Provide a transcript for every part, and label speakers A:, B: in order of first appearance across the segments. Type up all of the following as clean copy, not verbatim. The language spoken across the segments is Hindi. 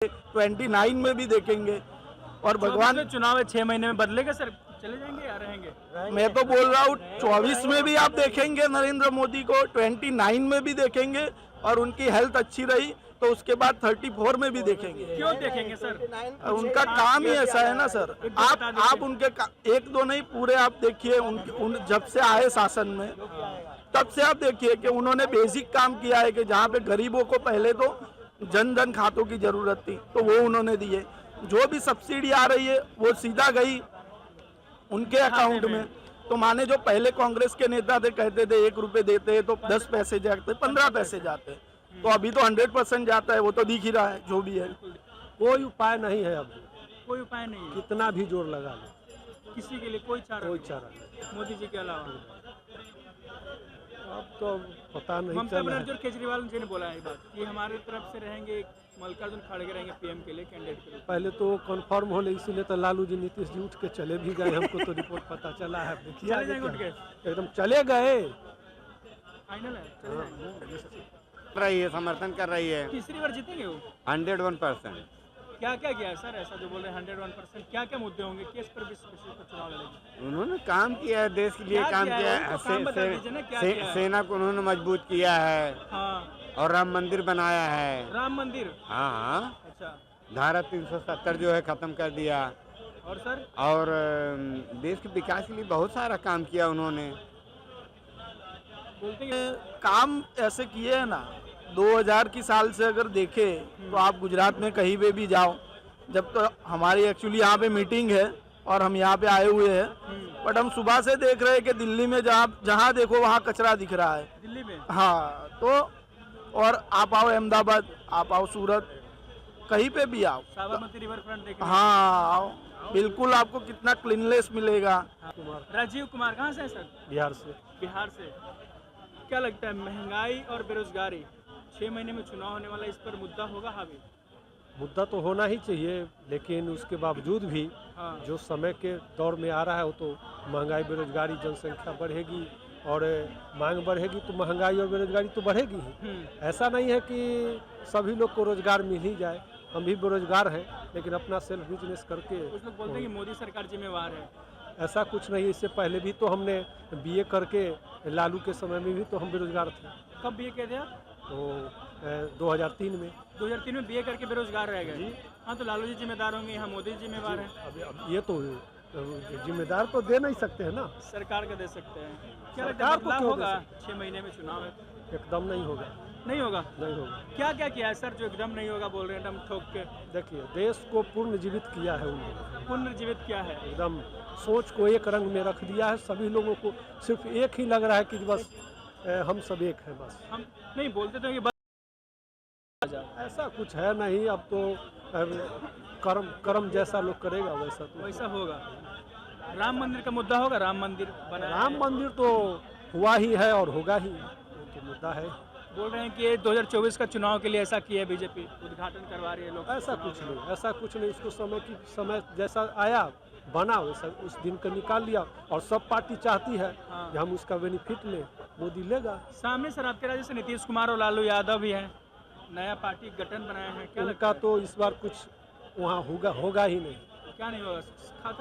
A: 29 में भी देखेंगे। और भगवान
B: चुनाव है 6 महीने में बदलेगा सर, चले जाएंगे या रहेंगे?
A: मैं तो बोल रहा हूँ 24 में भी आप देखेंगे नरेंद्र मोदी को, 29 में भी देखेंगे, और उनकी हेल्थ अच्छी रही तो उसके बाद 34 में भी देखेंगे।
B: क्यों देखेंगे सर?
A: उनका काम ही ऐसा है ना सर। आप उनके एक दो नहीं, पूरे आप देखिए जब से आए शासन में तब से आप देखिए कि उन्होंने बेसिक काम किया है कि जहाँ पे गरीबों को पहले तो जन धन खातों की जरूरत थी तो वो उन्होंने दिए। जो भी सब्सिडी आ रही है वो सीधा गई उनके अकाउंट में। तो माने जो पहले कांग्रेस के नेता थे कहते थे 1 रुपए देते हैं तो 10 पैसे जाते, 15 पैसे जाते, तो अभी तो 100% जाता है, वो तो दिख ही रहा है जो भी है।
C: कोई उपाय नहीं है अब,
B: कोई उपाय नहीं है।
C: कितना भी जोर लगा लो,
B: किसी के लिए कोई चारा
C: नहीं,
B: मोदी जी के अलावा।
C: अब तो पता नहीं
B: ममता
C: चल रहा
B: बनर्जी
C: है।
B: और केजरीवाल जी ने बोला है बात कि हमारे तरफ से रहेंगे, मल्लिकार्जुन खड़गे रहेंगे पीएम के लिए कैंडिडेट के लिए।
C: पहले तो कंफर्म हो, इसीलिए तो लालू जी नीतीश जी उठ के चले भी गए, हमको तो रिपोर्ट पता चला है। देखिए
B: चले जाएंगे उठ के,
C: एकदम चले गए,
B: फाइनल है, चले जाएंगे।
D: रही है, समर्थन कर रही है।
B: तीसरी बार जीतेंगे वो?
D: 101%।
B: क्या क्या किया है सर ऐसा जो बोल रहे हैं 101%? क्या क्या मुद्दे होंगे, किस पर चुनाव लड़ेंगे?
D: उन्होंने काम किया है, देश के लिए काम किया है, सेना को उन्होंने मजबूत किया है।
B: हाँ।
D: और राम मंदिर बनाया है।
B: राम मंदिर?
D: हाँ हाँ।
B: अच्छा।
D: धारा 370 जो है खत्म कर दिया।
B: और सर?
D: और देश के विकास के लिए बहुत सारा काम किया उन्होंने।
B: बोलते हैं
A: काम ऐसे किए हैं ना, 2000 की साल से अगर देखे तो आप गुजरात में कहीं पे भी जाओ, जब तो हमारी एक्चुअली यहाँ पे मीटिंग है और हम यहाँ पे आए हुए हैं, बट हम सुबह से देख रहे हैं कि दिल्ली में जहाँ देखो वहाँ कचरा दिख रहा है।
B: दिल्ली में?
A: हाँ, तो और आप आओ अहमदाबाद, आप आओ सूरत, कहीं पे भी आओ,
B: साबरमती रिवर फ्रंट देखिए।
A: हाँ आओ, बिल्कुल आपको कितना क्लीनलेस मिलेगा।
B: राजीव कुमार कहाँ से है सर?
C: बिहार से।
B: बिहार से। क्या लगता है महंगाई और बेरोजगारी 6 महीने में चुनाव होने वाला, इस पर मुद्दा होगा हावी?
C: मुद्दा तो होना ही चाहिए, लेकिन उसके बावजूद भी जो समय के दौर में आ रहा है वो तो महंगाई, बेरोजगारी, जनसंख्या बढ़ेगी और मांग बढ़ेगी तो महंगाई और बेरोजगारी तो बढ़ेगी ही। ऐसा नहीं है कि सभी लोग को रोजगार मिल ही जाए, हम भी बेरोजगार हैं लेकिन अपना सेल्फ बिजनेस करके।
B: कुछ लोग बोलते हैं कि मोदी सरकार जिम्मेवार है।
C: ऐसा कुछ नहीं, इससे पहले भी तो हमने बीए करके, लालू के समय में भी तो हम बेरोजगार थे।
B: कब बीए किए थे आप?
C: तो 2003 में।
B: 2003 में बीए करके बेरोजगार रह गए? हाँ, तो लालू जी जिम्मेदार होंगे, यहाँ मोदी जी जिम्मेवार हैं।
C: अब ये तो जिम्मेदार तो दे नहीं सकते हैं ना,
B: सरकार का दे सकते हैं। क्या
C: सरकार को क्यों
B: होगा? 6 महीने में चुनाव है।
C: एकदम नहीं होगा।
B: नहीं होगा?
C: नहीं होगा।
B: क्या क्या किया है सर जो एकदम नहीं होगा बोल रहे हैं दम ठोक के?
C: देखिए, देश को पुनर्जीवित किया है उन्होंने।
B: पुनर्जीवित किया है?
C: एकदम सोच को एक रंग में रख दिया है, सभी लोगों को सिर्फ एक ही लग रहा है कि बस हम सब एक हैं। बस
B: हम नहीं बोलते तो कि
C: ऐसा कुछ है नहीं। अब तो कर्म जैसा लोग करेगा वैसा
B: होगा। राम मंदिर का मुद्दा होगा? राम मंदिर बना,
C: राम मंदिर तो हुआ ही है और होगा ही, तो मुद्दा है।
B: बोल रहे हैं कि 2024 का चुनाव के लिए ऐसा किया है बीजेपी, उद्घाटन करवा रही है लोग।
C: ऐसा कुछ नहीं, उसको समय जैसा आया बना वैसा उस दिन का निकाल लिया, और सब पार्टी चाहती है कि हम उसका बेनिफिट लें, मोदी लेगा।
B: सामने सर आपके राज्य से नीतीश कुमार और लालू यादव भी हैं, नया पार्टी गठन बनाया है, क्या
C: उनका तो इस बार कुछ वहाँ होगा ही नहीं।
B: क्या नहीं होगा?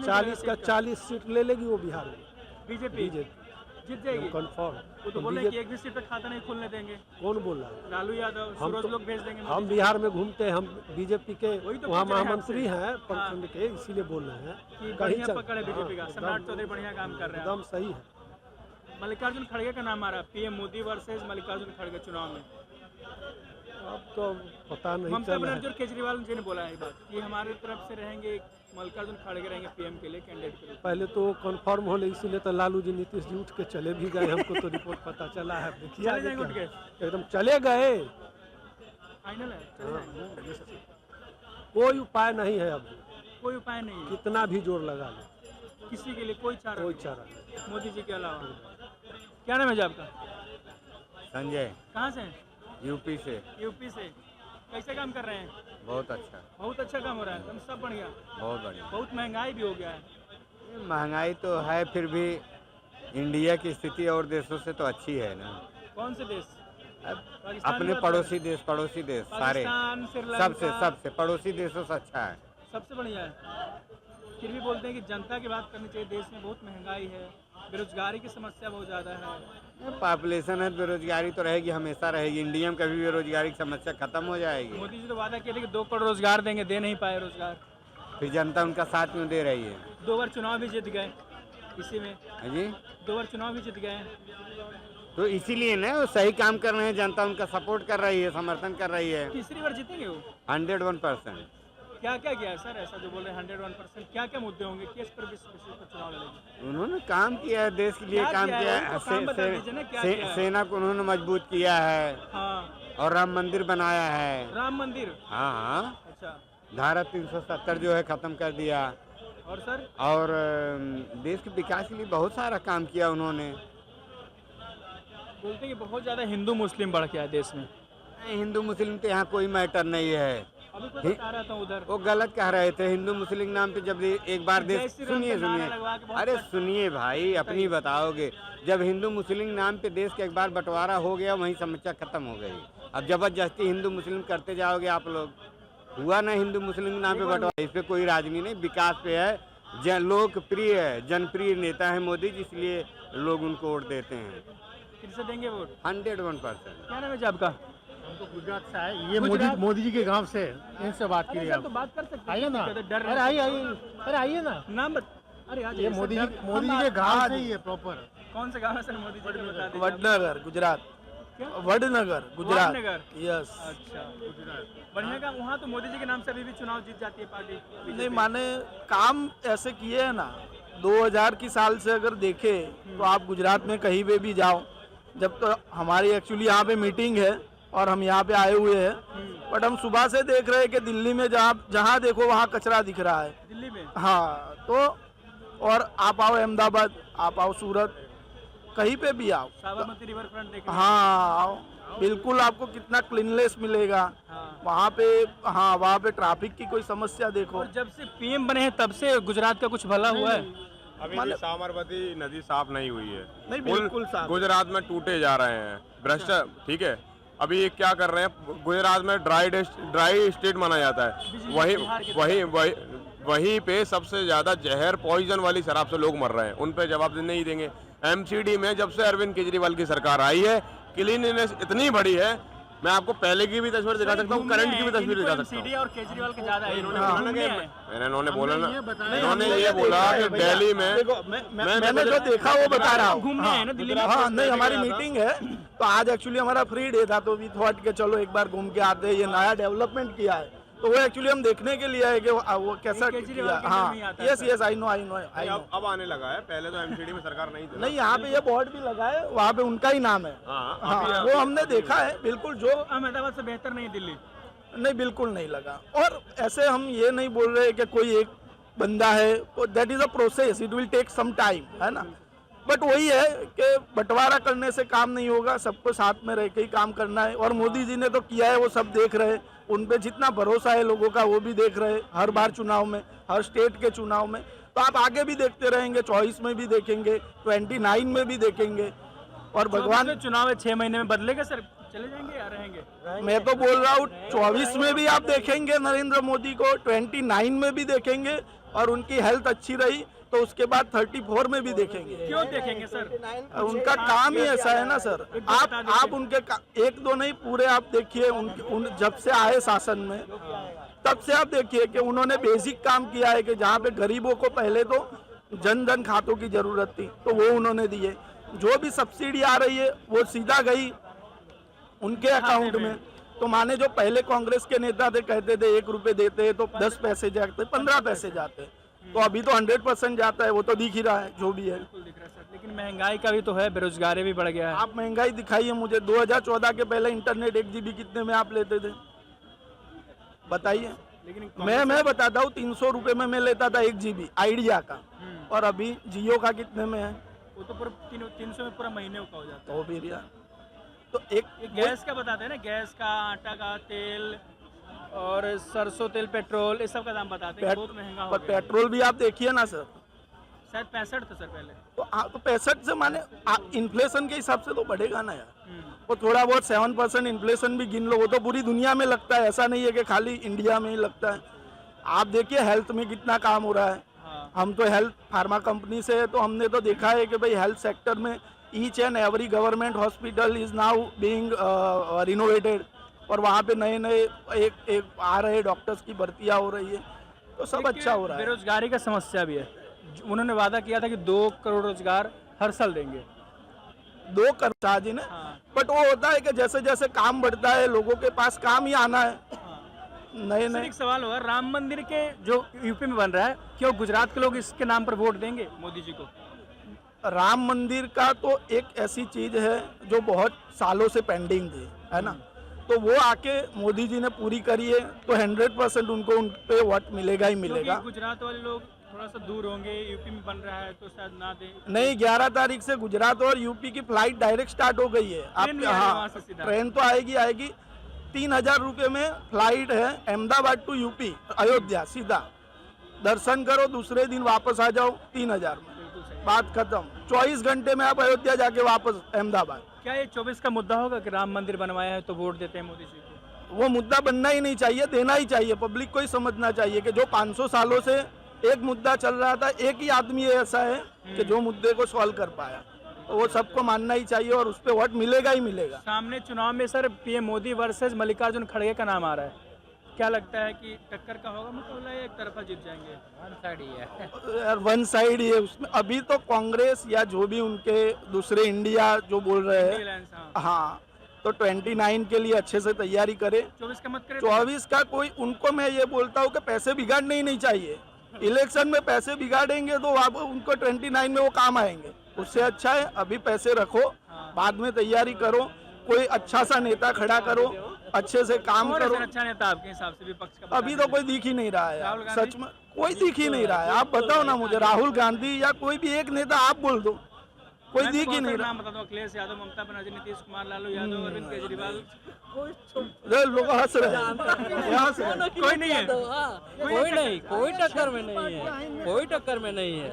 C: 40 का 40 सीट ले लेगी वो बिहार में
B: बीजेपी जीत जाएगी
C: कंफर्म।
B: वो तो बोल रहे हैं कि एक भी सीट पे खाता नहीं खोलने देंगे।
C: कौन बोल रहा है?
B: लालू यादव, सूरज लोग भेज देंगे।
C: हम बिहार में घूमते हैं, हम बीजेपी के
B: तो
C: वहाँ महामंत्री हैं प्रखंड के, इसीलिए बोल रहे हैं
B: कि बढ़िया पकड़ है बीजेपी का। सम्राट चौधरी बढ़िया काम कर रहे हैं,
C: एकदम सही है।
B: मल्लिकार्जुन खड़गे का नाम आ रहा है, पीएम मोदी वर्सेस मल्लिकार्जुन खड़गे चुनाव में।
C: अब तो पता नहीं
B: ममता
C: चल रहा
B: बनर्जी और केजरीवाल जी ने बोला है बात कि हमारे तरफ से रहेंगे, मल्लिकार्जुन खड़गे रहेंगे पीएम के लिए कैंडिडेट के लिए।
C: पहले तो कंफर्म हो, इसीलिए तो लालू जी नीतीश जी उठ के चले भी गए, हमको तो रिपोर्ट पता चला है। देखिए
B: चले जाएंगे उठ के,
C: एकदम चले गए,
B: फाइनल है, चले जाएंगे।
C: कोई उपाय नहीं है अब,
B: कोई उपाय नहीं है।
C: कितना भी जोर लगा लो,
B: किसी के लिए कोई चारा
C: नहीं,
B: मोदी जी के अलावा। क्या नाम है जी आपका?
D: संजय।
B: कहाँ से हैं?
D: यूपी से।
B: यूपी से। कैसे काम कर रहे हैं?
D: बहुत अच्छा।
B: बहुत अच्छा काम हो रहा है, सब बढ़िया।
D: बहुत बढ़िया।
B: बहुत महंगाई भी हो गया है।
D: महंगाई तो है, फिर भी इंडिया की स्थिति और देशों से तो अच्छी है ना।
B: कौन से देश? पाकिस्तान
D: अपने
B: की बात
D: पड़ोसी देश सारे
B: पाकिस्तान, श्रीलंका
D: सबसे पड़ोसी देशों से अच्छा है।
B: सबसे बढ़िया है। फिर भी बोलते हैं कि जनता की बात करनी चाहिए, देश में बहुत महंगाई है, बेरोजगारी की समस्या बहुत ज़्यादा है।
D: पॉपुलेशन है, बेरोजगारी तो रहेगी, हमेशा रहेगी। इंडिया में कभी बेरोजगारी की समस्या खत्म हो जाएगी?
B: मोदी जी तो वादा किए थे कि 2 करोड़ रोजगार देंगे, दे नहीं पाए रोजगार।
D: फिर जनता उनका साथ क्यों दे रही है?
B: 2 बार चुनाव भी जीत गए इसी में,
D: हाँ जी,
B: 2 बार चुनाव भी जीत गए।
D: तो इसीलिए ना वो सही काम कर रहे हैं, जनता उनका सपोर्ट कर रही है, समर्थन कर रही है।
B: तीसरी बार जीतेंगे वो?
D: 101%।
B: क्या क्या किया है सर ऐसा जो बोल रहे हैं 101%? क्या क्या मुद्दे होंगे, किस पर चुनाव लड़ेंगे?
D: उन्होंने काम किया है, देश के लिए
B: क्या
D: काम
B: किया
D: किया
B: है?
D: है।
B: उनको काम बता दीजिए ना, क्या किया है?
D: सेना को उन्होंने मजबूत किया है
B: हाँ,
D: और राम मंदिर बनाया है।
B: राम मंदिर।
D: हाँ हाँ,
B: अच्छा,
D: धारा 370 जो है खत्म कर दिया।
B: और सर?
D: और देश के विकास के लिए बहुत सारा काम किया उन्होंने।
B: बोलते हैं कि बहुत ज़्यादा हिंदू मुस्लिम बढ़ गया है देश में।
D: हिंदू मुस्लिम तो यहाँ कोई मैटर नहीं है।
B: अभी कोई बता रहा था उधर,
D: वो गलत कह रहे थे। हिंदू मुस्लिम नाम पे जब एक बार
B: जय
D: देश
B: श्री राम
D: सुनिए
B: का नारा
D: सुनिए
B: लगवा के बहुत
D: अरे
B: कट-
D: सुनिए भाई, अपनी बताओगे। जब हिंदू मुस्लिम नाम पे देश का एक बार बंटवारा हो गया, वहीं समस्या खत्म हो गई। अब जबरदस्ती हिंदू मुस्लिम करते जाओगे आप लोग, हुआ ना हिंदू मुस्लिम नाम पे बंटवारा। इस पे कोई राजनीति नहीं, विकास पे है। लोकप्रिय है, जनप्रिय नेता है मोदी जी, इसलिए लोग उनको वोट देते हैं।
B: फिर से देंगे वोट?
D: 101%।
B: क्या नाम है जी आपका?
E: हम तो गुजरात से आए, ये
B: गुजरात?
E: मोदी जी के गांव से, इनसे बात
B: अरे
E: कीजिए
B: सर
E: आप।
B: तो बात कर सकते हैं,
E: आइए ना,
B: क्या डर
E: अरे
B: रहे
E: आइए
B: हैं?
E: आइए, अरे आइए ना।
B: नाम अरे आज
E: ये मोदी जी के गांव से ही है प्रॉपर।
B: कौन से गाँव है सर? मोदी जी का बता दीजिए।
A: वडनगर गुजरात।
B: क्या?
A: वडनगर गुजरात।
B: वडनगर?
A: यस।
B: अच्छा, बढ़िया काम। वहाँ तो मोदी जी के नाम से अभी भी चुनाव जीत जाती है पार्टी।
A: नहीं माने काम ऐसे किए हैं ना, 2000 की साल से अगर देखे तो आप गुजरात में कहीं पे भी जाओ, जब तो हमारी एक्चुअली यहाँ पे मीटिंग है और हम यहाँ पे आए हुए हैं, बट हम सुबह से देख रहे हैं कि दिल्ली में जहाँ देखो वहाँ कचरा दिख रहा है।
B: दिल्ली में?
A: हाँ, तो और आप आओ अहमदाबाद, आप आओ सूरत, कहीं पे भी आओ,
B: साबरमती रिवर फ्रंट देखने।
A: हाँ आओ, बिल्कुल आपको कितना क्लीनलेस मिलेगा
B: हाँ।
A: वहाँ पे। हाँ, वहाँ पे ट्रैफिक की कोई समस्या देखो।
B: और जब से पीएम बने हैं तब से गुजरात का कुछ भला हुआ है?
F: अभी भी साबरमती नदी साफ नहीं हुई है।
A: नहीं,
F: पुल
A: बिल्कुल साफ।
F: गुजरात में टूटे जा रहे हैं, भ्रष्ट। ठीक है, अभी ये क्या कर रहे हैं, गुजरात में ड्राई स्टेट माना जाता है, वहीं पे सबसे ज्यादा जहर पॉइजन वाली शराब से लोग मर रहे हैं। उन पे जवाब नहीं देंगे। एमसीडी में जब से अरविंद केजरीवाल की सरकार आई है, क्लीननेस इतनी बड़ी है, मैं आपको पहले की भी तस्वीर दिखा सकता हूँ, करंट की भी तस्वीर दिखा सकता हूँ।
B: और केजरीवाल के ज्यादा है।
F: इन्होंने बोला ना कि इन्होंने बोला ना,
E: बताया,
F: इन्होंने ये बोला कि दिल्ली में
A: देखो, मैंने जो देखा वो बता रहा हूँ।
B: घूमने हैं ना दिल्ली में?
A: हाँ, नहीं हमारी मीटिंग है तो आज एक्चुअली हमारा फ्री डे था, तो वी थॉट के चलो एक बार घूम के आते हैं। ये नया डेवलपमेंट किया है तो वो एक्चुअली हम देखने के लिए है कि वो कैसा
B: केजरीवाल
A: किया।
B: के
A: हाँ,
B: अंदर नहीं आता है
A: yes
B: sir.
A: Yes, I know.
F: अब आने लगा है, पहले तो एमसीडी में सरकार नहीं थी।
A: नहीं, यहाँ पे ये बोर्ड भी लगा है, वहाँ पे उनका ही नाम है।
F: हाँ,
A: हाँ, वो हमने देखा है, बिल्कुल। जो
B: अहमदाबाद से बेहतर नहीं दिल्ली?
A: नहीं, बिल्कुल नहीं लगा। और ऐसे हम ये नहीं बोल रहे कि कोई एक बंदा है, that is a process, it will take some time, है ना। बट वही है कि बंटवारा करने से काम नहीं होगा, सबको साथ में रह के ही काम करना है। और मोदी जी ने तो किया है, वो सब देख रहे हैं, उन पे जितना भरोसा है लोगों का वो भी देख रहे हैं। हर बार चुनाव में, हर स्टेट के चुनाव में, तो आप आगे भी देखते रहेंगे, 24 में भी देखेंगे, 29 में भी देखेंगे। और भगवान,
B: चुनाव है 6 महीने में बदलेगा सर? चले जाएंगे या रहेंगे?
A: मैं तो बोल रहा हूँ 24 में भी आप देखेंगे नरेंद्र मोदी को, 29 में भी देखेंगे, और उनकी हेल्थ अच्छी रही तो उसके बाद 34 में भी देखेंगे।
B: क्यों देखेंगे सर?
A: उनका काम ही ऐसा है ना सर। आप उनके एक दो नहीं, पूरे आप देखिए जब से आए शासन में तब से आप देखिए कि उन्होंने बेसिक काम किया है कि जहाँ पे गरीबों को पहले तो जन धन खातों की जरूरत थी तो वो उन्होंने दिए। जो भी सब्सिडी आ रही है वो सीधा गई उनके अकाउंट में। तो माने जो पहले कांग्रेस के नेता थे कहते थे 1 रुपए देते तो 10 पैसे जाते, 15 पैसे जाते, तो अभी तो 100% जाता है, वो तो दिख ही रहा है जो भी है।
B: दिख रहा है सर, लेकिन महंगाई का भी तो है, बेरोजगारी भी बढ़ गया है।
A: आप महंगाई दिखाइए मुझे। 2014 के पहले इंटरनेट 1 GB कितने में आप लेते थे बताइए?
B: लेकिन
A: मैं बताता हूँ, 300 रुपए में मैं लेता था 1 GB आइडिया का, और अभी जियो का कितने में है?
B: वो तो पूरा 300 में पूरा महीने का हो जाता
A: तो फिर यार, तो एक
B: है। गैस का बताते हैं ना, गैस का, आटा का, तेल और सरसों तेल, पेट्रोल, ये सब का दाम बताते हैं, बहुत महंगा हो
A: पर
B: गया।
A: पेट्रोल भी आप देखिए ना सर,
B: शायद 65 था सर पहले।
A: तो 65 से माने इन्फ्लेशन के हिसाब से तो बढ़ेगा ना यार। तो थोड़ा बहुत 7% इन्फ्लेशन भी गिन लो, वो तो पूरी दुनिया में लगता है, ऐसा नहीं है कि खाली इंडिया में ही लगता है। आप देखिए हेल्थ में कितना काम हो रहा है। हम तो हेल्थ फार्मा कंपनी से है, तो हमने तो देखा है कि भाई हेल्थ सेक्टर में each and every government hospital is now being renovated, और वहाँ पे नए नए एक आ रहे डॉक्टर्स की भर्तियाँ हो रही है, तो सब अच्छा हो रहा है।
B: बेरोजगारी का समस्या भी है। उन्होंने वादा किया था कि 2 करोड़ रोजगार हर साल देंगे।
A: 2 करोड़ जी ने, बट वो होता है कि जैसे जैसे काम बढ़ता है लोगों के पास काम ही आना है। नए
B: सर,
A: नए
B: एक सवाल हुआ, राम मंदिर के जो यूपी में बन रहा है, क्यों गुजरात के लोग इसके नाम पर वोट देंगे मोदी जी को?
A: राम मंदिर का तो एक ऐसी चीज है जो बहुत सालों से पेंडिंग थी, है ना, तो वो आके मोदी जी ने पूरी करी है, तो 100% उनको उन पे वोट मिलेगा ही मिलेगा।
B: क्योंकि गुजरात वाले लोग थोड़ा सा दूर होंगे, यूपी में बन रहा है तो शायद ना दे।
A: नहीं, 11 तारीख से गुजरात और यूपी की फ्लाइट डायरेक्ट स्टार्ट हो गई है।
B: ट्रेन भी आ रही है वहाँ से सीधा?
A: ट्रेन तो आएगी 3000 रुपये में फ्लाइट है, अहमदाबाद टू यूपी अयोध्या, सीधा दर्शन करो, दूसरे दिन वापस आ जाओ 3000 में, बात खत्म। 24 घंटे में आप अयोध्या जाके वापस अहमदाबाद।
B: क्या ये 24 का मुद्दा होगा कि राम मंदिर बनवाया है तो वोट देते हैं मोदी जी को?
A: वो मुद्दा बनना ही नहीं चाहिए, देना ही चाहिए। पब्लिक को ही समझना चाहिए कि जो 500 सालों से एक मुद्दा चल रहा था, एक ही आदमी ऐसा है कि जो मुद्दे को सॉल्व कर पाया, तो वो सबको मानना ही चाहिए और उस पर वोट मिलेगा ही मिलेगा।
B: सामने चुनाव में sir PM Modi versus Mallikarjun खड़गे का नाम आ रहा है, क्या लगता है कि टक्कर का होगा मुकाबला या एक तरफा जीत जाएंगे?
A: यार वन साइड ही है उसमें। अभी तो कांग्रेस या जो भी उनके दूसरे इंडिया जो बोल रहे हैं,
B: अलायंस,
A: हाँ, तो 29 के लिए अच्छे से तैयारी करे।
B: 24 का मत करे।
A: 24 का कोई, उनको मैं ये बोलता हूँ कि पैसे बिगाड़ने ही नहीं चाहिए। इलेक्शन में पैसे बिगाड़ेंगे तो आप उनको 29 में वो काम आएंगे, उससे अच्छा है अभी पैसे रखो, बाद में तैयारी करो, कोई अच्छा सा नेता खड़ा करो, अच्छे से काम
B: कौन है
A: करो।
B: सर अच्छा नेता आपके हिसाब से विपक्ष का?
A: अभी तो कोई दिख ही नहीं रहा है
B: राहुल
A: यार,
B: गांधी?
A: सच में कोई दिख ही नहीं रहा है। आप बताओ ना मुझे, राहुल गांधी या कोई भी एक नेता आप बोल दो, कोई दिख ही नहीं रहा।
B: नाम बता दो, अखिलेश यादव, ममता बनर्जी, नीतीश कुमार, लालू यादव, अरविंद केजरीवाल।
A: लोग हंस रहे हैं, यहाँ से
B: कोई नहीं है?
G: कोई नहीं, कोई टक्कर में नहीं है, कोई टक्कर में नहीं है।